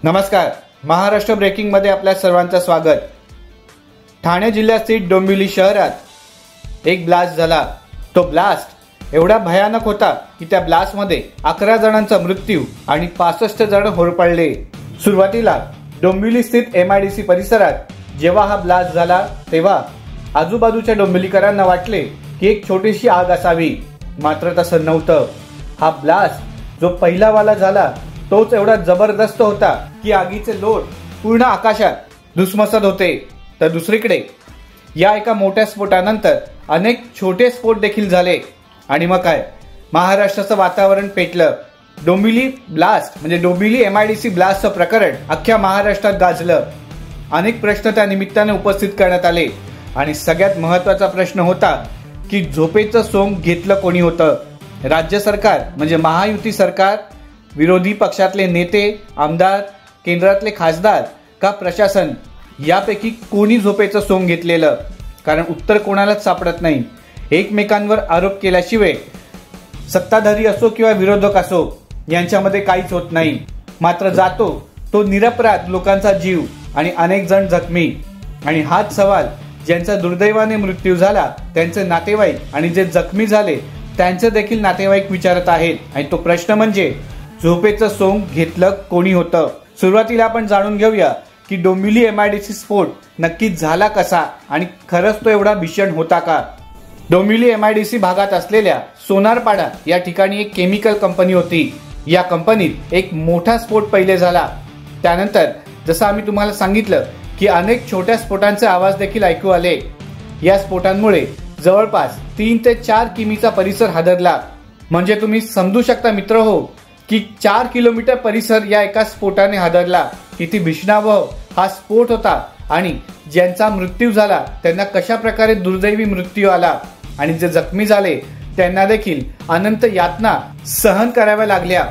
नमस्कार. महाराष्ट्र ब्रेकिंग मध्ये आपल्या सर्वांचं स्वागत. ठाणे जिल्ह्यातील डोंबिवली शहरात एक ब्लास्ट झाला. तो ब्लास्ट एवढा भयानक होता की त्या ब्लास्ट मध्ये 11 जणांचा मृत्यू आणि 65 जण होरपळले. सुरुवातीला डोंबिवली स्थित MIDC परिसरात जेव्हा हा ब्लास्ट झाला तेव्हा आजूबाजूच्या डोंबिवलीकरांना वाटले की एक छोटीशी आग असावी, मात्र तसं नव्हतं. हा ब्लास्ट जो पहिला वाला झाला तोच एवढा जबरदस्त होता की आगीचे लोट पूर्ण आकाशात धुसमसत होते. तर दुसरीकडे या एका मोठ्या स्फोटानंतर अनेक छोटे स्फोट देखील झाले आणि मग काय, महाराष्ट्राचं वातावरण पेटलं. डोंबिवली ब्लास्ट म्हणजे डोंबिवली MIDC ब्लास्टचं प्रकरण अख्ख्या महाराष्ट्रात गाजलं. अनेक प्रश्न त्या निमित्ताने उपस्थित करण्यात आले आणि सगळ्यात महत्वाचा प्रश्न होता की झोपेचं सोंग घेतलं कोणी होतं. राज्य सरकार म्हणजे महायुती सरकार, विरोधी पक्षातले नेते, आमदार, केंद्रातले खासदार का प्रशासन, यापैकी कोणी झोपेचं सोंग घेतलेलं? कारण उत्तर कोणालाच सापडत नाही. एकमेकांवर आरोप केल्याशिवाय सत्ताधारी असो किंवा विरोधक असो यांच्यामध्ये काहीच होत नाही. मात्र जातो तो निरपराध लोकांचा जीव आणि अनेक जण जखमी. आणि हाच सवाल ज्यांचा दुर्दैवाने मृत्यू झाला त्यांचे नातेवाईक आणि जे जखमी झाले त्यांचे देखील नातेवाईक विचारत आहेत. आणि तो प्रश्न म्हणजे झोपेचं सोंग घेतलं कोणी होतं? सुरुवातीला आपण जाणून घेऊया की डोंबिवली MIDC स्फोट नक्की झाला कसा आणि खरंच तो एवढा भीषण होता का? डोंबिवली MIDC भागात असलेल्या सोनारपाडा या ठिकाणी एक केमिकल कंपनी होती. या कंपनीत एक मोठा स्फोट पहिले झाला. त्यानंतर जसं आम्ही तुम्हाला सांगितलं की अनेक छोट्या स्फोटांचे आवाज देखील ऐकू आले. या स्फोटांमुळे जवळपास 3 ते 4 किमीचा परिसर हादरला. म्हणजे तुम्ही समजू शकता मित्र हो की 4 किलोमीटर परिसर या एका स्फोटाने हादरला. किती भीषणावह हा स्फोट होता आणि ज्यांचा मृत्यू झाला त्यांना कशा प्रकारे दुर्दैवी मृत्यू आला आणि जे जखमी झाले त्यांना देखील अनंत यातना सहन कराव्या लागल्या.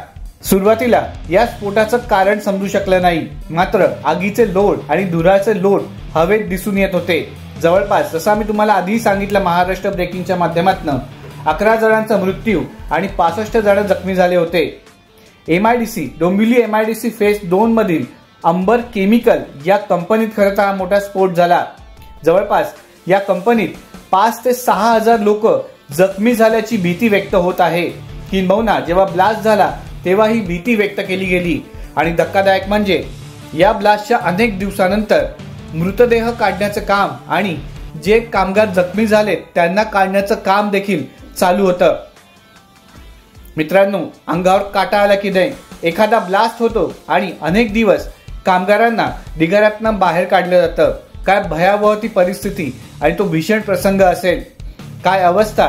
सुरुवातीला या स्फोटाचं कारण समजू शकलं नाही, मात्र आगीचे लोट आणि धुराचे लोट हवेत दिसून येत होते. जवळपास जसं आम्ही तुम्हाला आधी सांगितलं महाराष्ट्र ब्रेकिंगच्या माध्यमातून 11 जणांचा मृत्यू आणि 65 जण जखमी झाले होते. MIDC डोंबिवली MIDC फेज 2 मधील अंबर केमिकल या कंपनीत खरं तर हा मोठा स्फोट झाला. जवळपास या कंपनीत 5 ते 6 हजार लोक जखमी झाल्याची भीती व्यक्त होत आहे. किंबहुना जेव्हा ब्लास्ट झाला तेव्हा ही भीती व्यक्त केली गेली. आणि धक्कादायक म्हणजे या ब्लास्टच्या अनेक दिवसानंतर मृतदेह काढण्याचं काम आणि जे कामगार जखमी झाले त्यांना काढण्याचं काम देखील चालू होतं. मित्रांनो, अंगावर काटा आला की नाही, एखादा ब्लास्ट होतो आणि अनेक दिवस कामगारांना ढिगाऱ्यातनं बाहेर काढलं जातं. काय भयावह ती परिस्थिती आणि तो भीषण प्रसंग असेल. काय अवस्था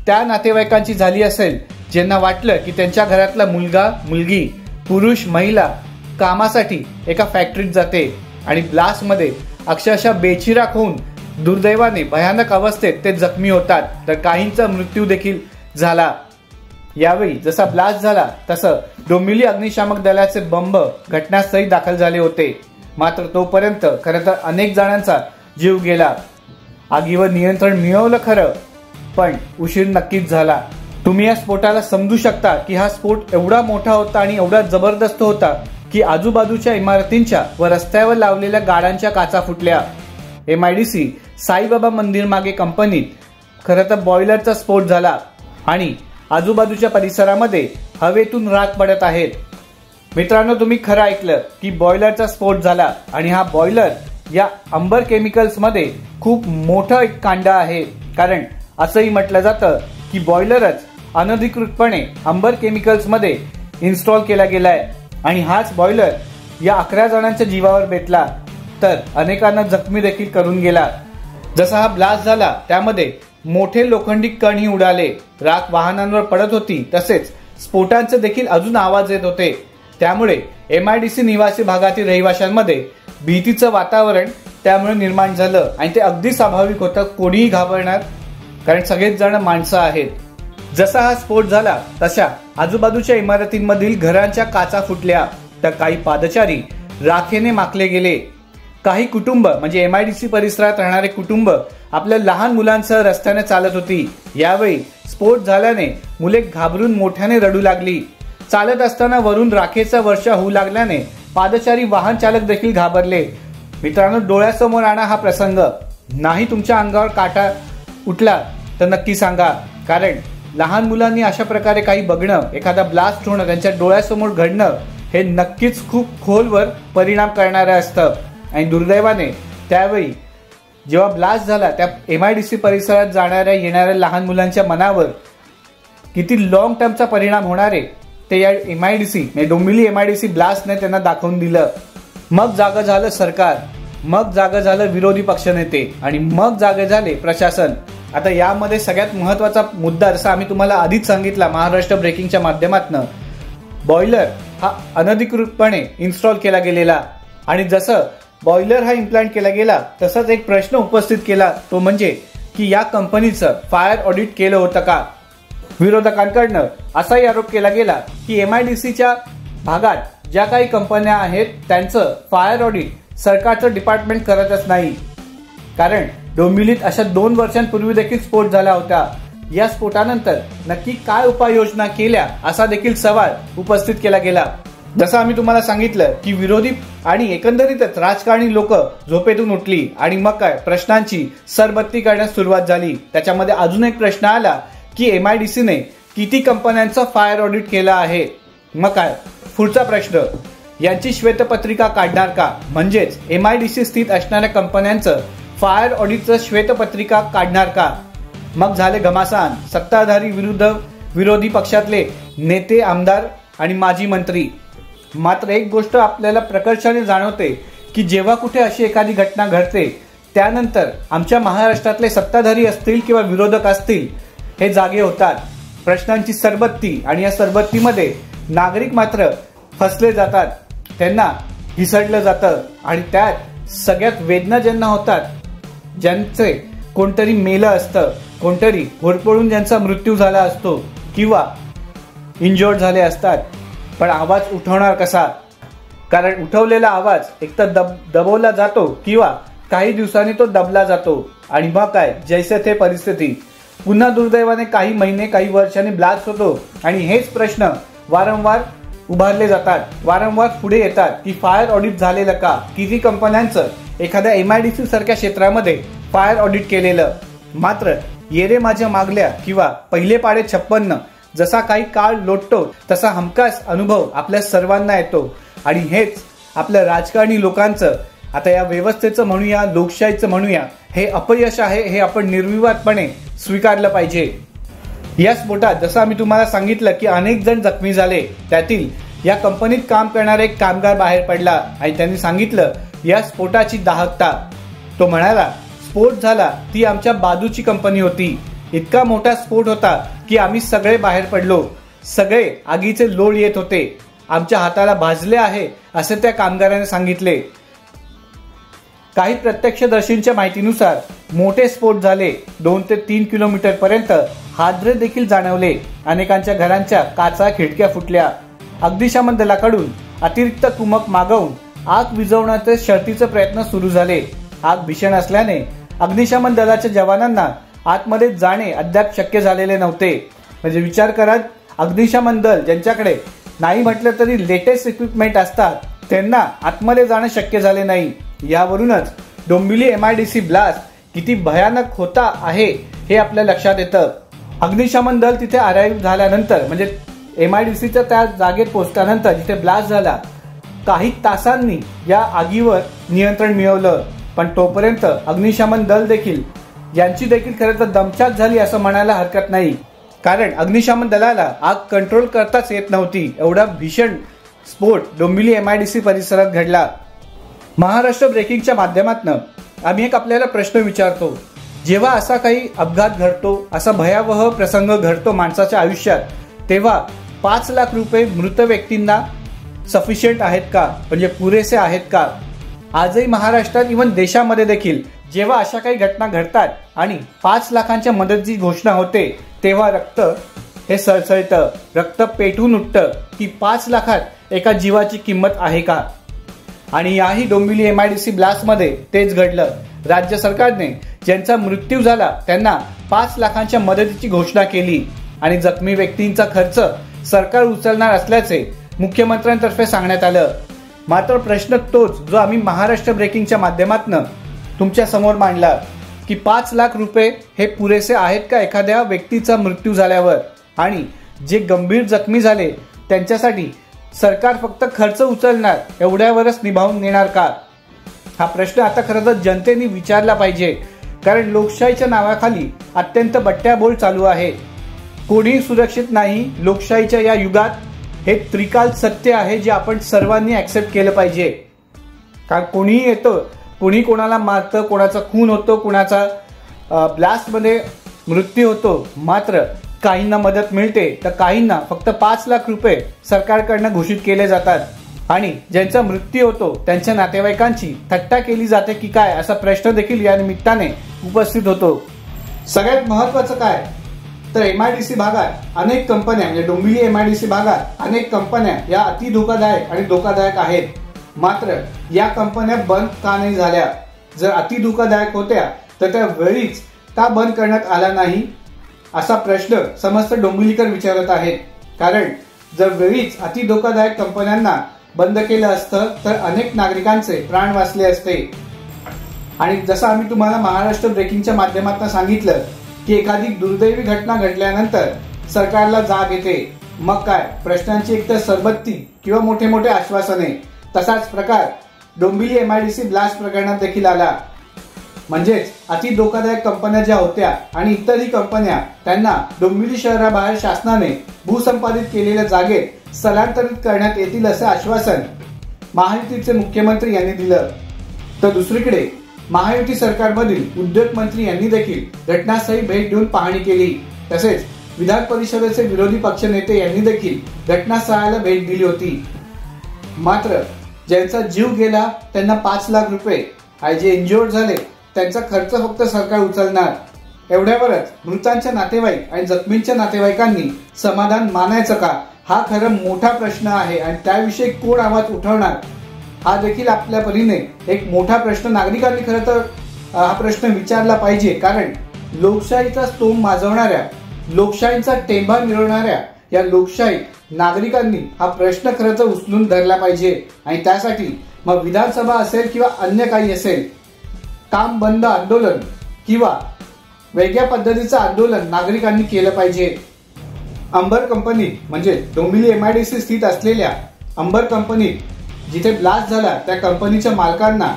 त्या नातेवाईकांची झाली असेल ज्यांना वाटलं की त्यांच्या घरातला मुलगा, मुलगी, पुरुष, महिला कामासाठी एका फॅक्टरीत जाते आणि ब्लास्ट मध्ये अक्षरशः बेचिराख होऊन दुर्दैवाने भयानक अवस्थेत ते जखमी होतात. तर काहींचा मृत्यू देखील झाला. यावेळी जसा ब्लास्ट झाला तसं डोंबिवली अग्निशामक दलाचे बंब घटनास्थळी दाखल झाले होते. मात्र तोपर्यंत खरं तर अनेक जणांचा जीव गेला. आगीवर नियंत्रण मिळवलं खरं, पण उशीर नक्कीच झाला. तुम्ही या स्फोटाला समजू शकता की हा स्फोट एवढा मोठा होता आणि एवढा जबरदस्त होता की आजूबाजूच्या इमारतींच्या व रस्त्यावर लावलेल्या गाड्यांच्या काचा फुटल्या. MIDC साईबाबा मंदिर मागे कंपनीत खरं तर बॉयलरचा स्फोट झाला आणि आजूबाजूच्या परिसरामध्ये हवेतून राख पडत आहेत. मित्रांनो, तुम्ही खरं ऐकलं की बॉयलरचा स्फोट झाला आणि हा बॉयलर या अंबर केमिकल्स मध्ये खूप मोठं एक कांडा आहे. कारण असंही म्हटलं जातं की बॉयलरच अनधिकृतपणे अंबर केमिकल्स मध्ये इन्स्टॉल केला गेलाय आणि हाच बॉयलर या 11 जणांच्या जीवावर बेतला तर अनेकांना जखमी देखील करून गेला. जसा हा ब्लास्ट झाला त्यामध्ये मोठे लोखंडी कणही उडाले, राख वाहनांवर पडत होती, तसेच स्फोटांचे देखील अजून आवाज येत होते. त्यामुळे MIDC निवासी भागातील रहिवाशांमध्ये भीतीचं वातावरण त्यामुळे निर्माण झालं आणि ते अगदी स्वाभाविक होतं. कोणीही घाबरणार, कारण सगळेच जण माणसं आहेत. जसा हा स्फोट झाला तशा आजूबाजूच्या इमारतींमधील घरांच्या काचा फुटल्या तर काही पादचारी राखेने माखले गेले. काही कुटुंब म्हणजे MIDC परिसरात राहणारे कुटुंब आपल्या लहान मुलांसह रस्त्याने चालत होती. यावेळी स्फोट झाल्याने मुले घाबरून मोठ्याने रडू लागली. चालत असताना वरून राखेचा वर्षा होऊ लागल्याने पादचारी वाहन चालक देखील घाबरले. मित्रांनो, डोळ्यासमोर आणा हा प्रसंग. नाही तुमच्या अंगावर काटा उठला तर नक्की सांगा, कारण लहान मुलांनी अशा प्रकारे काही बघणं, एखादा ब्लास्ट होणं त्यांच्या डोळ्यासमोर घडणं हे नक्कीच खूप खोलवर परिणाम करणारं असतं. आणि दुर्दैवाने त्यावेळी जेव्हा ब्लास्ट झाला त्या MIDC परिसरात जाणाऱ्या येणाऱ्या लहान मुलांच्या मनावर किती लॉंग टर्मचा परिणाम होणार आहे ते या MIDC डोंबिवली MIDC ब्लास्टने त्यांना दाखवून दिलं. मग जागं झालं सरकार, मग जागं झालं विरोधी पक्षनेते आणि मग जागे झाले प्रशासन. आता यामध्ये सगळ्यात महत्वाचा मुद्दा, जसा आम्ही तुम्हाला आधीच सांगितला महाराष्ट्र ब्रेकिंगच्या माध्यमातून, बॉयलर हा अनधिकृतपणे इन्स्टॉल केला गेलेला. आणि जसं बॉयलर हा इम्प्लांट केला गेला तसाच एक प्रश्न उपस्थित केला, तो म्हणजे की या कंपनीचं फायर ऑडिट केलं होतं का. विरोधकांकडनं असाही आरोप केला गेला की MIDCच्या भागात ज्या काही कंपन्या आहेत त्यांचं फायर ऑडिट सरकारचं डिपार्टमेंट करतच नाही. कारण डोंबिवलीत अशा 2 वर्षांपूर्वी देखील स्फोट झाला होता. या स्फोटानंतर नक्की काय उपाययोजना केल्या असा देखील सवाल उपस्थित केला गेला. जसं आम्ही तुम्हाला सांगितलं की विरोधी आणि एकंदरीतच राजकारणी लोक झोपेतून उठली आणि मग काय प्रश्नांची सरबत्ती करण्यास सुरुवात झाली. त्याच्यामध्ये अजून एक प्रश्न आला की MIDCने किती कंपन्यांचं फायर ऑडिट केलं आहे. मग काय पुढचा प्रश्न, यांची श्वेतपत्रिका काढणार का, म्हणजेच MIDC स्थित असणाऱ्या कंपन्यांचं फायर ऑडिटचं श्वेतपत्रिका काढणार का. मग झाले घमासान, सत्ताधारी विरुद्ध विरोधी पक्षातले नेते, आमदार आणि माजी मंत्री. मात्र एक गोष्ट आपल्याला प्रकर्षाने जाणवते की जेव्हा कुठे अशी एखादी घटना घडते त्यानंतर आमच्या महाराष्ट्रातले सत्ताधारी असतील किंवा विरोधक असतील हे जागे होतात. प्रश्नांची सरबत्ती, आणि या सरबत्तीमध्ये नागरिक मात्र फसले जातात, त्यांना हिसडलं जातं आणि त्यात सगळ्यात वेदना ज्यांना होतात, ज्यांचे कोणतरी मेलं असतं, कोणतरी होरपळून ज्यांचा मृत्यू झाला असतो किंवा इंजोर्ड झाले असतात. पण आवाज उठवणार कसा, कारण उठवलेला आवाज एकतर दबवला जातो किंवा काही दिवसांनी तो दबला जातो. आणि मग काय जैसे थे परिस्थिती, पुन्हा दुर्दैवाने काही महिने काही वर्षांनी ब्लास्ट होतो आणि हेच प्रश्न वारंवार उभारले जातात, वारंवार पुढे येतात की फायर ऑडिट झालेलं का, किती कंपन्यांचं एखाद्या MIDC सारख्या क्षेत्रामध्ये फायर ऑडिट केलेलं. मात्र येरे माझ्या मागल्या किंवा पहिले पाडे 56 जसा काही काळ लोटतो तसा हमखास अनुभव आपल्या सर्वांना येतो. आणि हेच आपल्या राजकारणी लोकांचं, आता या व्यवस्थेचं म्हणूया, लोकशाहीचं म्हणूया, हे अपयश आहे हे आपण निर्विवादपणे स्वीकारलं पाहिजे. या स्फोटात जसं आम्ही तुम्हाला सांगितलं की अनेक जण जखमी झाले, त्यातील या कंपनीत काम करणारा एक कामगार बाहेर पडला आणि त्यांनी सांगितलं या स्फोटाची दाहकता. तो म्हणाला, स्फोट झाला ती आमच्या बाजूची कंपनी होती, इतका मोठा स्फोट होता की आम्ही सगळे बाहेर पडलो, सगळे आगीचे लोळ येत होते, आमच्या हाताला भाजले आहे असे त्या कामगाराने सांगितले. काही प्रत्यक्षदर्शींच्या माहितीनुसार मोठे स्फोट झाले, 2 ते 3 किलोमीटर पर्यंत हादरे देखील जाणवले, अनेकांच्या घरांच्या काचा खिडक्या फुटल्या. अग्निशमन दलाकडून अतिरिक्त कुमक मागवून आग विझवण्याचे शर्थीचे प्रयत्न सुरू झाले. आग भीषण असल्याने अग्निशमन दलाच्या जवानांना आतमध्ये जाणे अद्याप शक्य झालेले नव्हते. म्हणजे विचार करा, अग्निशमन दल ज्यांच्याकडे नाही म्हटलं तरी लेटेस्ट इक्विपमेंट असतात त्यांना आतमध्ये जाणं शक्य झाले नाही. यावरूनच डोंबिवली MIDC ब्लास्ट किती भयानक होता आहे हे आपल्या लक्षात येतं. अग्निशमन दल तिथे अराईव्ह झाल्यानंतर, म्हणजे MIDCच्या त्या जागेत पोहोचल्यानंतर जिथे ब्लास्ट झाला, काही तासांनी या आगीवर नियंत्रण मिळवलं. पण तोपर्यंत अग्निशमन दल देखील यांची देखील खरं तर दमछाक झाली असं म्हणायला हरकत नाही, कारण अग्निशमन दलाला आग कंट्रोल करताच येत नव्हती. एवढा भीषण स्फोट डोंबिवली MIDC परिसरात घडला. महाराष्ट्र ब्रेकिंगच्या माध्यमातून आम्ही एक आपल्याला प्रश्न विचारतो, जेव्हा असा काही अपघात घडतो, असा भयावह प्रसंग घडतो माणसाच्या आयुष्यात, तेव्हा 5 लाख रुपये मृत व्यक्तींना सफिशियंट आहेत का, म्हणजे पुरेसे आहेत का. आजही महाराष्ट्रात इव्हन देशामध्ये देखील जेव्हा अशा काही घटना घडतात आणि 5 लाखांच्या मदतीची घोषणा होते तेव्हा रक्त हे सळसळतं, रक्त पेटून उठतं की 5 लाखात एका जीवाची किंमत आहे का. आणि याही डोंबिवली MIDC ब्लास्टमध्ये तेच घडलं. राज्य सरकारने ज्यांचा मृत्यू झाला त्यांना 5 लाखांच्या मदतीची घोषणा केली आणि जखमी व्यक्तींचा खर्च सरकार उचलणार असल्याचे मुख्यमंत्र्यांतर्फे सांगण्यात आलं. मात्र प्रश्न तोच जो आम्ही महाराष्ट्र ब्रेकिंगच्या माध्यमातून तुमच्या समोर मांडला की 5 लाख रुपये हे पुरेसे आहेत का एखाद्या व्यक्तीचा मृत्यू झाल्यावर, आणि जे गंभीर जखमी झाले त्यांच्यासाठी सरकार फक्त खर्च उचलणार एवढ्यावरच निभावून नेणार का? हा प्रश्न आता खरं तर जनतेने विचारला पाहिजे, कारण लोकशाहीच्या नावाखाली अत्यंत बट्ट्याबोळ चालू आहे. कोणीही सुरक्षित नाही. लोकशाहीच्या या युगात हे त्रिकाल सत्य आहे जे आपण सर्वांनी ऍक्सेप्ट केलं पाहिजे. कारण कोणीही येतं, कोणी कोणाला मारतं, कोणाचा खून होतो, कोणाचा ब्लास्टमध्ये मृत्यू होतो, मात्र काहींना मदत मिळते तर काहींना फक्त 5 लाख रुपये सरकारकडनं घोषित केले जातात, आणि ज्यांचा मृत्यू होतो त्यांच्या नातेवाईकांची थट्टा केली जाते की काय, असा प्रश्न देखील या निमित्ताने उपस्थित होतो. सगळ्यात महत्वाचं काय तर MIDC भागात अनेक कंपन्या, म्हणजे डोंबिवली MIDC भागात अनेक कंपन्या या अति धोकादायक आणि धोकादायक आहेत. मात्र या कंपन्या बंद का नाही झाल्या? जर अति धोकादायक होत्या तर त्या वेळीच का बंद करण्यात आला नाही, असा प्रश्न समस्त डोंबिवलीकर विचारत आहेत. कारण जर वेळीच अति धोकादायक कंपन्यांना बंद केलं असतं तर अनेक नागरिकांचे प्राण वाचले असते. आणि जसं आम्ही तुम्हाला महाराष्ट्र ब्रेकिंगच्या माध्यमातून सांगितलं की एखादी दुर्दैवी घटना घडल्यानंतर सरकारला जाग येते, मग काय प्रश्नांची एकतर सरबत्ती किंवा मोठे मोठे आश्वासने. तसाच प्रकार डोंबिवली MIDC ब्लास्ट प्रकरणात देखील आला. म्हणजेच अति धोकादायक कंपन्या ज्या होत्या आणि इतरही कंपन्या, त्यांना डोंबिवली शहराबाहेर शासनाने भूसंपादित केलेल्या जागेत स्थलांतरित करण्यात येतील असं आश्वासन महायुतीचे मुख्यमंत्री यांनी दिलं. तर दुसरीकडे महायुती सरकारमधील उद्योग मंत्री यांनी देखील घटनास्थळी भेट देऊन पाहणी केली. तसेच विधान परिषदेचे विरोधी पक्षनेते यांनी देखील घटनास्थळाला भेट दिली होती. मात्र ज्यांचा जीव गेला त्यांना 5 लाख रुपये आणि जे इंज्युअर्ड झाले त्यांचा खर्च फक्त सरकार उचलणार, एवढ्यावरच मृतांच्या नातेवाईक आणि जखमींच्या नातेवाईकांनी समाधान मानायचं का? हा खरं मोठा प्रश्न आहे आणि त्याविषयी कोण आवाज उठवणार हा देखील आपल्या परीने एक मोठा प्रश्न नागरिकांनी खरं तर हा प्रश्न विचारला पाहिजे. कारण लोकशाहीचा स्तोम माजवणाऱ्या, लोकशाहीचा टेंभा मिळवणाऱ्या या लोकशाहीत नागरिकांनी हा प्रश्न खरं तर उचलून धरला पाहिजे. आणि त्यासाठी मग विधानसभा असेल किंवा अन्य काही असेल, काम बंद आंदोलन किंवा वेगळ्या पद्धतीचं आंदोलन नागरिकांनी केलं पाहिजे. अंबर कंपनी म्हणजे डोंबिवली MIDC स्थित असलेल्या अंबर कंपनीत जिथे ब्लास्ट झाला त्या कंपनीच्या मालकांना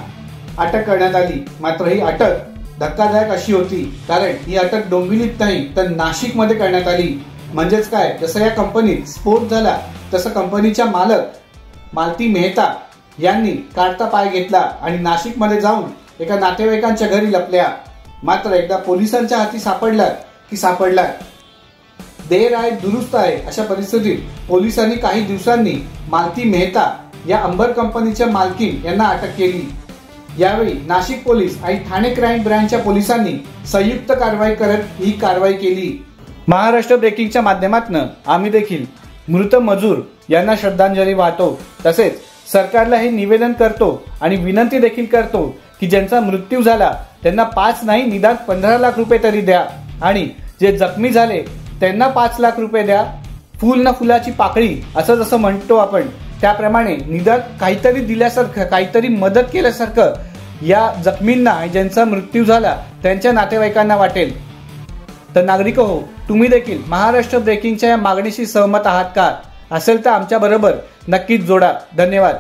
अटक करण्यात आली. मात्र ही अटक धक्कादायक अशी होती, कारण ही अटक डोंबिवलीत नाही तर नाशिकमध्ये करण्यात आली. म्हणजेच काय, जसं या कंपनीत स्फोट झाला तसं कंपनीच्या मालती मेहता यांनी काढता पाय घेतला आणि नाशिकमध्ये जाऊन एका नातेवाईकांच्या घरी लपल्या. मात्र एकदा पोलिसांच्या हाती सापडला की सापडला. देर आहे दुरुस्त आहे अशा परिस्थितीत पोलिसांनी काही दिवसांनी मालती मेहता या अंबर कंपनीच्या मालकीन यांना अटक केली. यावेळी नाशिक पोलीस आणि ठाणे क्राईम ब्रँचच्या पोलिसांनी संयुक्त कारवाई करत ही कारवाई केली. महाराष्ट्र ब्रेकिंगच्या माध्यमातून आम्ही देखील मृत मजूर यांना श्रद्धांजली वाहतो. तसेच सरकारला हे निवेदन करतो आणि विनंती देखील करतो की ज्यांचा मृत्यू झाला त्यांना 5 नाही निदान 15 लाख रुपये तरी द्या, आणि जे जखमी झाले त्यांना 5 लाख रुपये द्या. फुल ना फुलाची पाकळी असं जसं म्हणतो आपण, त्याप्रमाणे निदान काहीतरी दिल्यासारखं, काहीतरी मदत केल्यासारखं या जखमींना ज्यांचा मृत्यू झाला त्यांच्या नातेवाईकांना वाटेल. तर नागरिक हो, तुम्ही देखील महाराष्ट्र ब्रेकिंगच्या या मागणीशी सहमत आहात का? असेल तर आमच्या बरोबर नक्कीच जोडा. धन्यवाद.